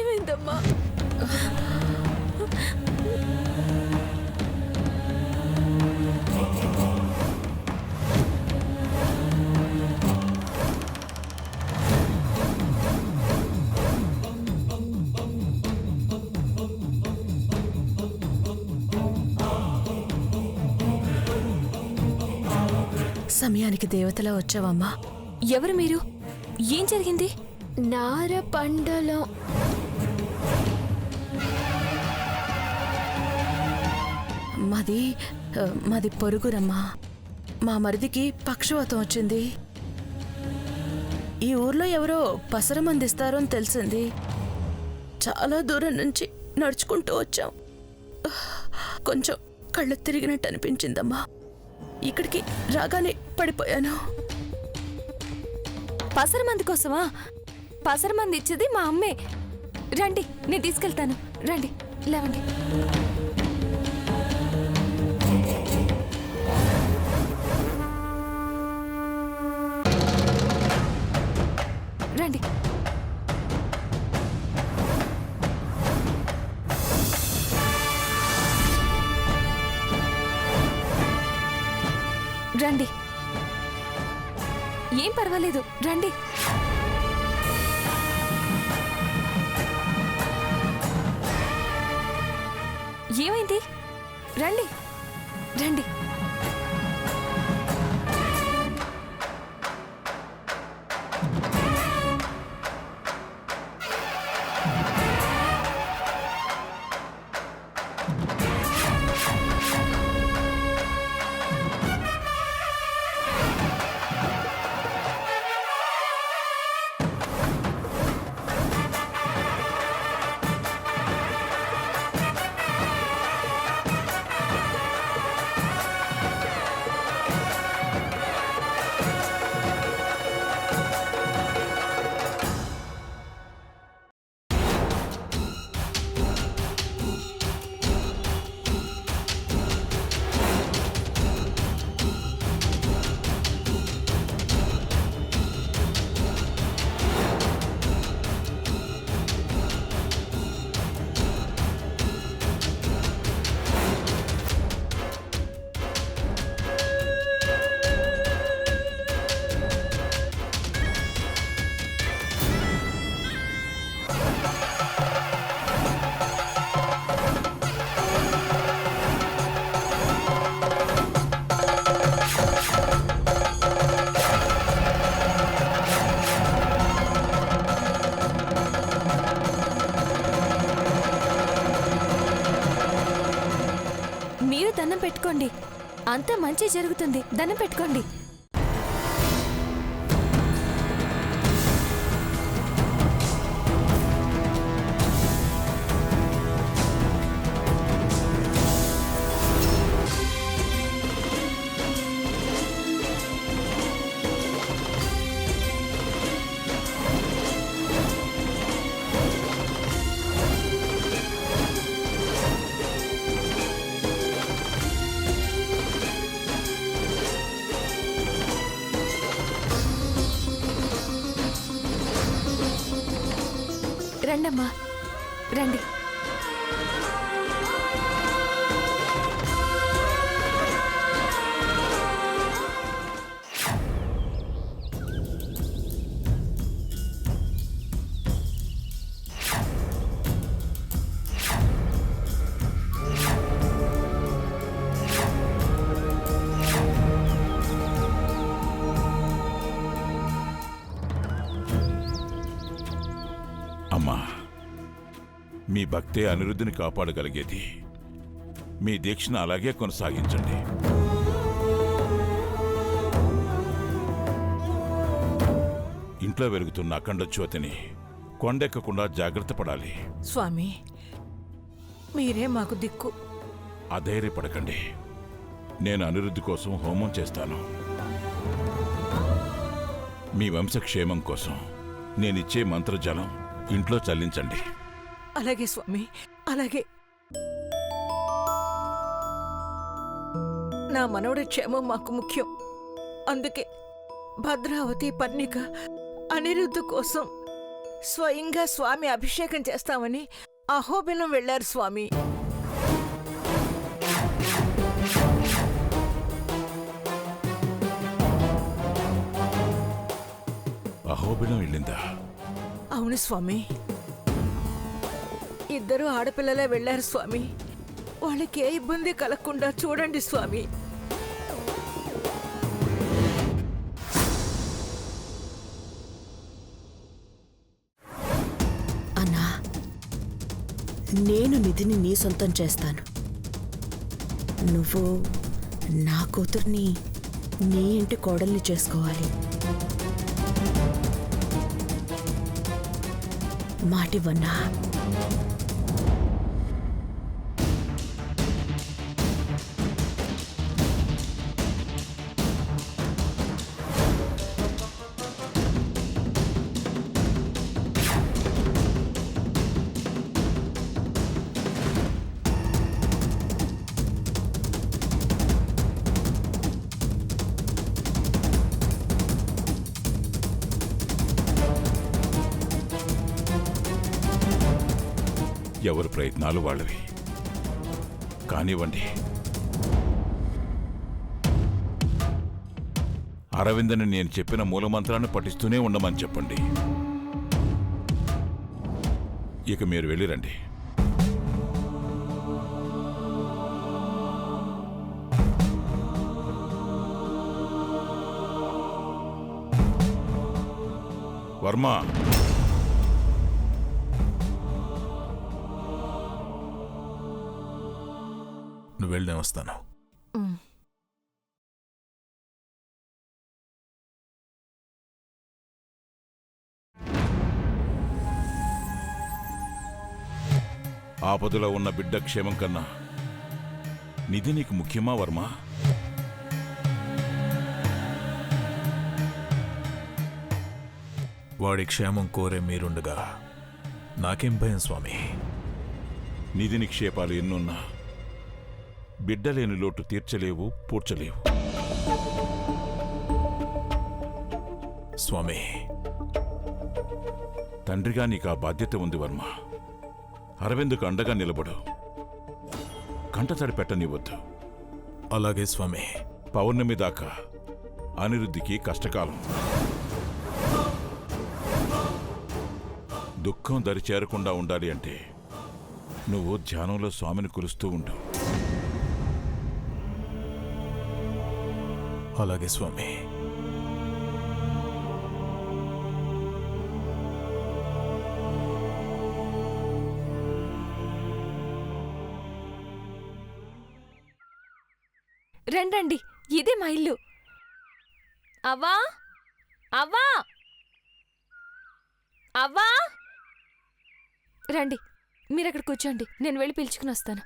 ఏమైందమ్మా? సమయానికి దేవతలా వచ్చావమ్మా. ఎవరు మీరు? ఏం జరిగింది? నార పండలం మాది పొరుగురమ్మా. మా మరిదికి పక్షవాతం వచ్చింది. ఈ ఊర్లో ఎవరో పసరమందిస్తారో అని తెలిసింది. చాలా దూరం నుంచి నడుచుకుంటూ వచ్చాం. కొంచెం కళ్ళు తిరిగినట్టు అనిపించిందమ్మా. ఇక్కడికి రాగానే పడిపోయాను. పసరమంది కోసమా? పసరమంది ఇచ్చేది మా అమ్మే. రండి, నేను తీసుకెళ్తాను. రండి, లేవండి. రండి. రండి, ఏం పర్వాలేదు. రండి. ఏమైంది? రండి, రండి. దండం పెట్టుకోండి, అంతా మంచి జరుగుతుంది. దండం పెట్టుకోండి. రండమ్మా, రండి. అమ్మా, మీ భక్తే అనిరుద్ధిని కాపాడగలిగేది. మీ దీక్షను అలాగే కొనసాగించండి. ఇంట్లో వెలుగుతున్న అఖండ జ్యోతిని కొండెక్కకుండా జాగ్రత్త పడాలి. స్వామి, మీరే మాకు దిక్కు. అధైర్యపడకండి. నేను అనిరుద్ధి కోసం హోమం చేస్తాను. మీ వంశక్షేమం కోసం నేనిచ్చే మంత్రజలం ఇంట్లో చల్లించండి. అలాగే స్వామి, అలాగే. నా మనవడి క్షేమం మాకు ముఖ్యం. అందుకే భద్రావతి, పర్ణిక, అనిరుద్ధ కోసం స్వయంగా స్వామి అభిషేకం చేస్తామని అహోబిలం వెళ్లారు స్వామి. అహోబిలం వెళ్ళిందా? అవును స్వామి, ఇద్దరు ఆడపిల్లలే వెళ్లారు స్వామి. వాళ్ళకి ఏ ఇబ్బంది కలగకుండా చూడండి స్వామి. అన్నా, నేను నిధిని నీ సొంతం చేస్తాను. నువ్వు నా కూతుర్ని నీ ఇంటి కోడల్ని చేసుకోవాలి. మాటివన్నా? ఎవరి ప్రయత్నాలు వాళ్ళవి. కానివ్వండి. అరవిందని నేను చెప్పిన మూలమంత్రాన్ని పఠిస్తూనే ఉండమని చెప్పండి. ఇక మీరు వెళ్ళిరండి. వర్మ, నువ్వు వెళ్ళే వస్తాను. ఆపదలో ఉన్న బిడ్డ క్షేమం కన్నా నిధి నీకు ముఖ్యమా వర్మ? వాడి క్షేమం కోరే మీరుండగా నాకేం భయం స్వామి. నిధి నిక్షేపాలు ఎన్నున్నా బిడ్డలేని లోటు తీర్చలేవు, పూడ్చలేవు. స్వామి, తండ్రిగా నీకు ఆ బాధ్యత ఉంది వర్మ. అరవిందుకు అండగా నిలబడు. కంటతడి పెట్టనివ్వద్దు. అలాగే స్వామి. పౌర్ణమి దాకా అనిరుద్ధికి కష్టకాలం. దుఃఖం దరి చేరకుండా ఉండాలి అంటే నువ్వు ధ్యానంలో స్వామిని కొలుస్తూ ఉండు. అలాగే స్వామి. రండి, ఇదే మా ఇల్లు. అవ్వా, అవ్వా, అవ్వా, రండి. మీరక్కడ కూర్చోండి, నేను వెళ్ళి పిలుచుకుని వస్తాను.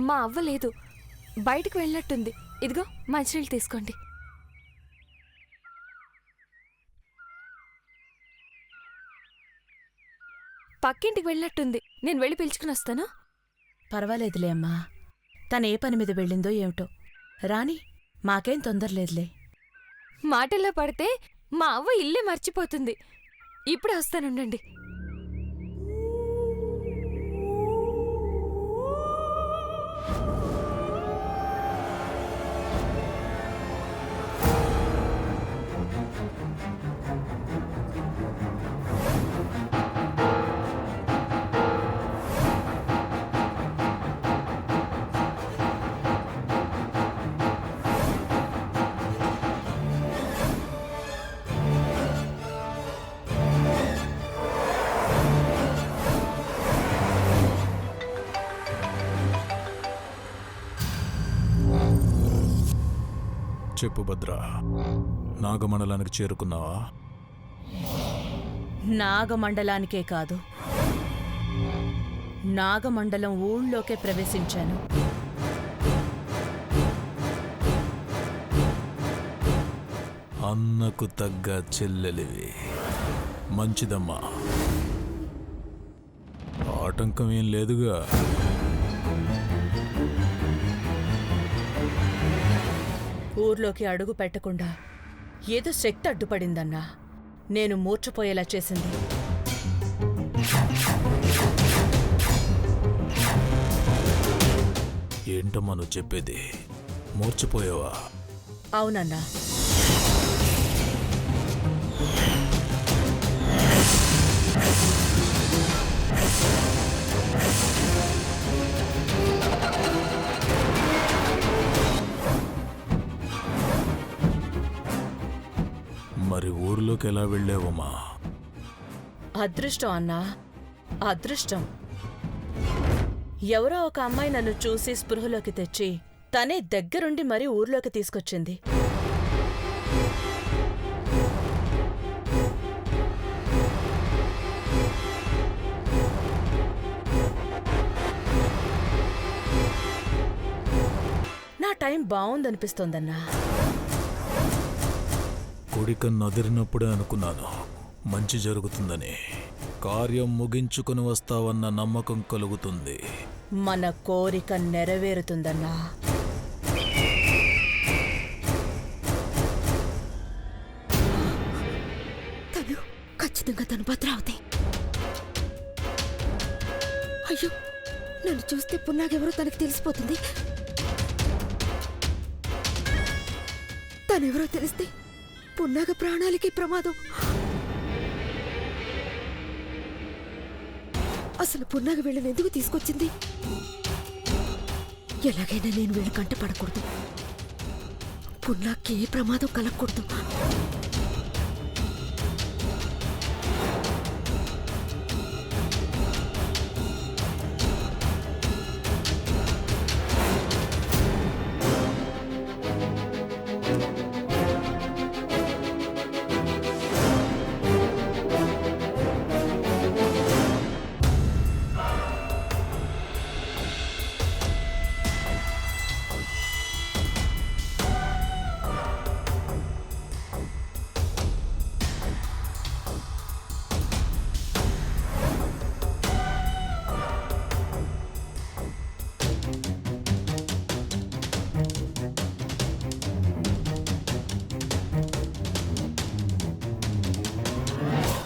మా అవ్వ లేదు, బయటికి వెళ్ళినట్టుంది. ఇదిగో మంచినీళ్ళు తీసుకోండి. పక్కింటికి వెళ్ళినట్టుంది, నేను వెళ్ళి పిలుచుకుని వస్తాను. పర్వాలేదులే అమ్మా, తనే పని మీద వెళ్ళిందో ఏమిటో. రాని, మాకేం తొందరలేదులే. మాటల్లో పడితే మా అవ్వ ఇల్లే మర్చిపోతుంది. ఇప్పుడే వస్తానుండండి. చెప్పు భద్ర, నాగమండలానికి చేరుకున్నావా? నాగమండలానికే కాదు, నాగమండలం ఊళ్ళోకే ప్రవేశించాను. అన్నకు తగ్గ చెల్లెలివి. మంచిదమ్మా, ఆటంకం ఏం లేదుగా. ఊర్లోకి అడుగు పెట్టకుండా ఏదో శక్తి అడ్డుపడిందన్నా. నేను మూర్ఛపోయేలా చేసింది. ఏంటమ్మా నువ్వు చెప్పేది? మూర్చిపోయావా? అవునన్నా. మరి ఊర్లోకి ఎలా వెళ్ళావమ్మా? అదృష్టం అన్నా, అదృష్టం. ఎవరో ఒక అమ్మాయి నన్ను చూసి స్పృహలోకి తెచ్చి తనే దగ్గరుండి మరీ ఊర్లోకి తీసుకొచ్చింది. నా టైం బావుందనిపిస్తోందన్నా. కొడికన్ను అదిరినప్పుడే అనుకున్నాను మంచి జరుగుతుందని. కార్యం ముగించుకుని వస్తావన్న నమ్మకం కలుగుతుంది. మన కోరిక నెరవేరుతుందన్నా. ఖచ్చితంగా తను భద్రావతి. అయ్యో, నన్ను చూస్తే పున్నాగెవరో తనకి తెలిసిపోతుంది. తనెవరో తెలిస్తే పున్నాగ ప్రాణాలకి ప్రమాదం. అసలు పున్నాగ వీళ్ళని ఎందుకు తీసుకొచ్చింది? ఎలాగైనా నేను వీళ్ళ కంట పడకూడదు. పున్నాకి ఏ ప్రమాదం కలగకూడదు.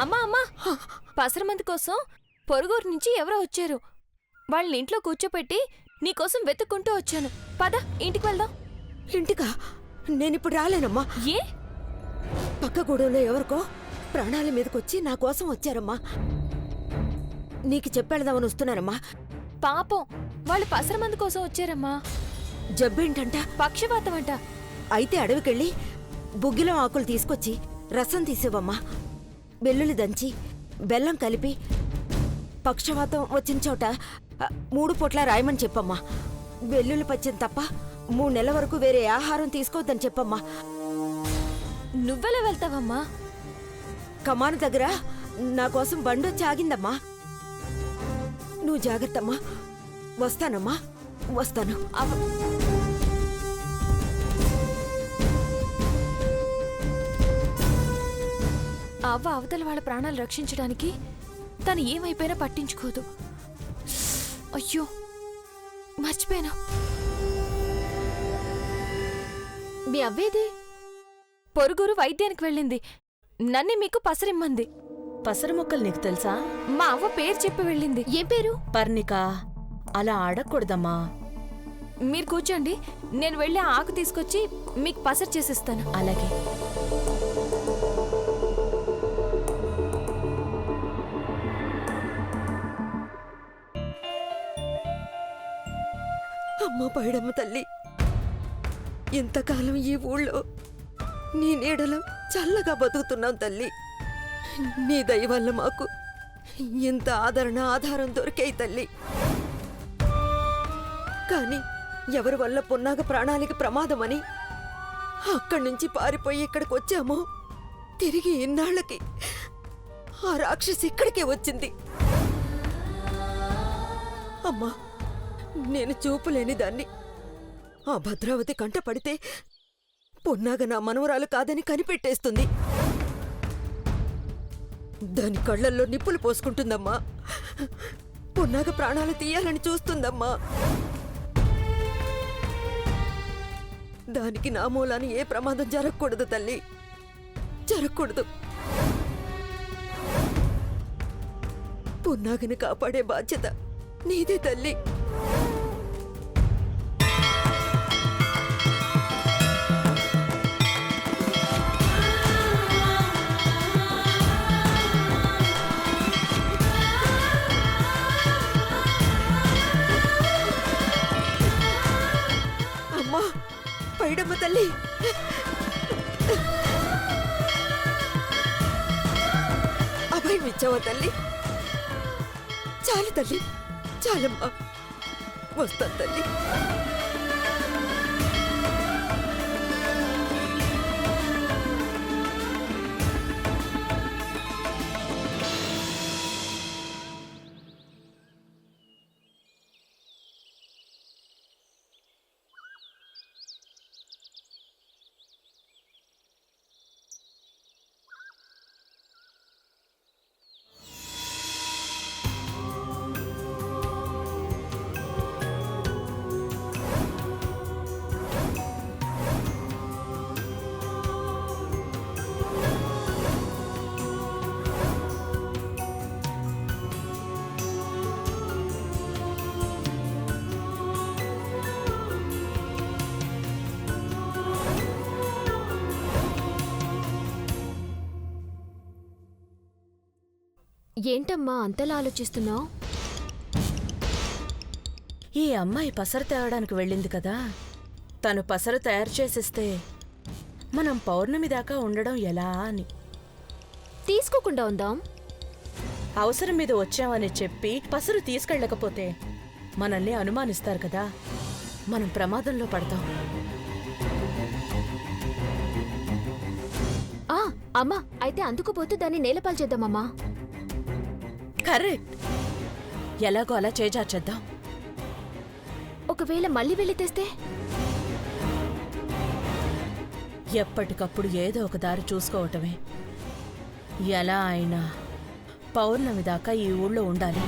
అమ్మా అమ్మా, పసరమంది కోసం పొరుగురు నుంచి ఎవరో వచ్చారు. వాళ్ళని ఇంట్లో కూర్చోపెట్టి నీకోసం వెతుక్కుంటూ వచ్చాను. పద, ఇంటికి వెళ్దాం. ఇంటికా? నేనిప్పుడు రాలేనమ్మా. ఏ? పక్క గూడెంలో ఎవరికో ప్రాణాల మీదకొచ్చి నా కోసం వచ్చారమ్మా. నీకు చెప్పెళదామని వస్తున్నానమ్మా. పాపం, వాళ్ళు పసరమంది కోసం వచ్చారమ్మా. జబ్బేంటంట? పక్షవాతం అంట. అయితే అడవికెళ్ళి బుగ్గిలం ఆకులు తీసుకొచ్చి రసం తీసేవమ్మా. వెల్లుల్లి దంచి బెల్లం కలిపి పక్షవాతం వచ్చిన చోట 3 పూట్ల రాయమని చెప్పమ్మా. వెల్లుల్లి పచ్చిని తప్ప 3 నెలల వరకు వేరే ఆహారం తీసుకోవద్దని చెప్పమ్మా. నువ్వెలా వెళ్తావమ్మా? కమాను దగ్గర నా కోసం బండొచ్చి ఆగిందమ్మా. నువ్వు జాగ్రత్తమ్మా. వస్తానమ్మా, వస్తాను. అవ్వ అవతల వాళ్ళ ప్రాణాలు రక్షించడానికి తను ఏమైపోయినా పట్టించుకోదు. అయ్యో, మర్చిపోయాను. మీ అవ్వేది? పొరుగురు వైద్యానికి వెళ్ళింది. నన్నే మీకు పసరిమ్మంది. పసరు మొక్కలు నీకు తెలుసా? మా అవ్వ పేరు చెప్పి వెళ్ళింది. ఏం పేరు? పర్ణిక. అలా అడగకూడదమ్మా. మీరు కూర్చోండి, నేను వెళ్ళి ఆ ఆకు తీసుకొచ్చి మీకు పసరు చేసిస్తాను. అలాగే. అమ్మ పైడమ్మ తల్లి, ఇంతకాలం ఈ ఊళ్ళో నీ నీడలో చల్లగా బతుకుతున్నాం తల్లి. నీ దయ వల్ల మాకు ఇంత ఆదరణ ఆధారం దొరికాయి తల్లి. కానీ ఎవరి వల్ల పున్నాగ ప్రాణాలకి ప్రమాదమని అక్కడి నుంచి పారిపోయి ఇక్కడికి వచ్చామో తిరిగి ఇన్నాళ్ళకి ఆ రాక్షసి ఇక్కడికే వచ్చింది. అమ్మా, నేను చూపులేని దాన్ని. ఆ భద్రావతి కంట పడితే పొన్నాగ నా మనవరాలు కాదని కనిపెట్టేస్తుంది. దాని కళ్ళల్లో నిప్పులు పోసుకుంటుందమ్మా. పొన్నాగ ప్రాణాలు తీయాలని చూస్తుందమ్మా. దానికి నా మూలాన ఏ ప్రమాదం జరగకూడదు తల్లి, జరగకూడదు. పొన్నాగని కాపాడే బాధ్యత నీదే తల్లి. అమ్మా, పైడమ్మ తల్లి, అభయం ఇచ్చావా తల్లి? చాలు తల్లి, చాలమ్మా. వస్తాను తల్లి. ఏంటమ్మా అంతలా ఆలోచిస్తున్నావు? ఈ అమ్మాయి పసరు తేవడానికి వెళ్ళింది కదా, తను పసరు తయారు చేసిస్తే మనం పౌర్ణమి దాకా ఉండడం ఎలా అని. తీసుకోకుండా ఉందాం. అవసరం మీద వచ్చామని చెప్పి పసరు తీసుకెళ్ళకపోతే మనల్ని అనుమానిస్తారు కదా, మనం ప్రమాదంలో పడతాం. అమ్మా, అయితే అందుకుపోతూ దాన్ని నేలపాలు చేద్దామమ్మా. కరెక్ట్. ఎలాగో అలా చేజార్చేద్దాం. ఒకవేళ మళ్ళీ వెళ్ళి తెస్తే? ఎప్పటికప్పుడు ఏదో ఒక దారి చూసుకోవటమే. ఎలా అయినా పౌర్ణమి దాకా ఈ ఊళ్ళో ఉండాలి.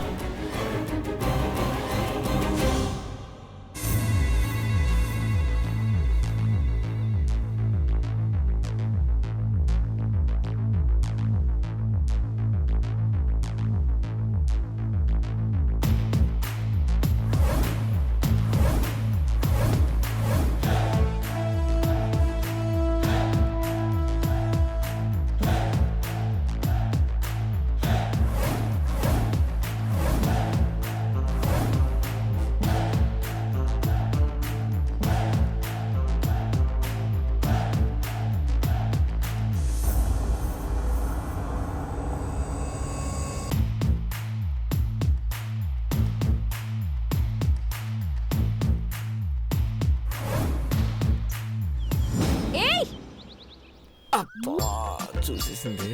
అబ్బా, చూసేసింది.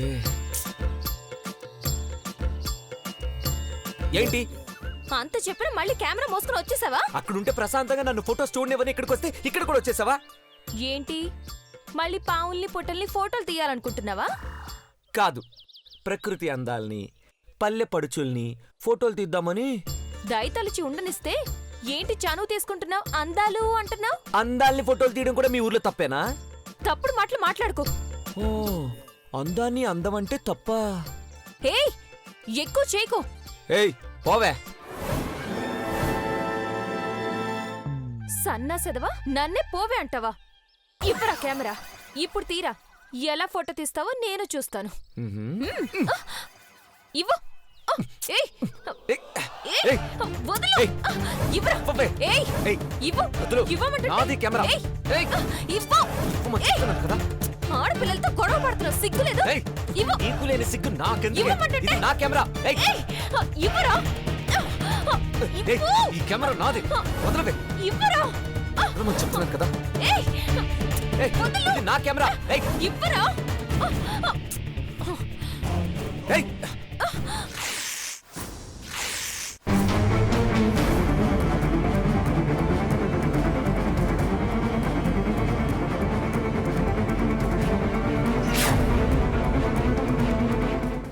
ఏంటి అంత చెప్పిన మళ్ళీ కెమెరా మోసుకుని వచ్చేసావా? అక్కడుంటే ప్రశాంతంగా నన్ను ఫోటోస్ చూడనివ్వని ఇక్కడికి వస్తే ఇక్కడ కూడా వచ్చేసావా? ఏంటి మళ్ళీ పావుల్ని పొట్టల్ని ఫోటోలు తీయాలనుకుంటున్నావా? కాదు, ప్రకృతి అందాల్ని పల్లె పడుచుల్ని ఫోటోలు తీద్దామని. దయతలిచి ఉండనిస్తే ఏంటి చనువు తీసుకుంటున్నావు? అందాలు అంటున్నావు. అందాల్ని ఫోటోలు తీయడం కూడా మీ ఊర్లో తప్పేనా? తప్పుడు మాటలు మాట్లాడుకో. ఓ, అందాన్ని అందం అంటే తప్ప. ఏయ్, ఎక్కువ చేయకు. ఏయ్, పోవే. సన్నా సెదవా, నన్నే పోవే అంటావా? ఇవ్వరా కెమెరా, ఇప్పుడు తీరా. ఎలా ఫోటో తీస్తావో నేను చూస్తాను. ఇవ్వు. ఏయ్, ఏయ్, వదులు. ఇవ్వరా. ఏయ్, ఇవ్వు. ఇవ్వమంటే నాది కెమెరా. ఏయ్, ఇవ్వు. చెప్తున్నాను కదా. ఆడపిల్లలతో గొడవ పడుతున్నావు, సిగ్గులేదు? ఇవ్వు. నీకు లేని సిగ్గు నాకెందుకు? ఇవ్వమంటే ఇది నా కెమెరా. ఏయ్, ఇవ్వరా. ఏయ్, ఈ కెమెరా నాది. వదలవే. ఇవ్వరా. చెప్తున్నాను కదా. ఏయ్, ఏయ్, ఇది నా కెమెరా. ఏయ్, ఇవ్వరా.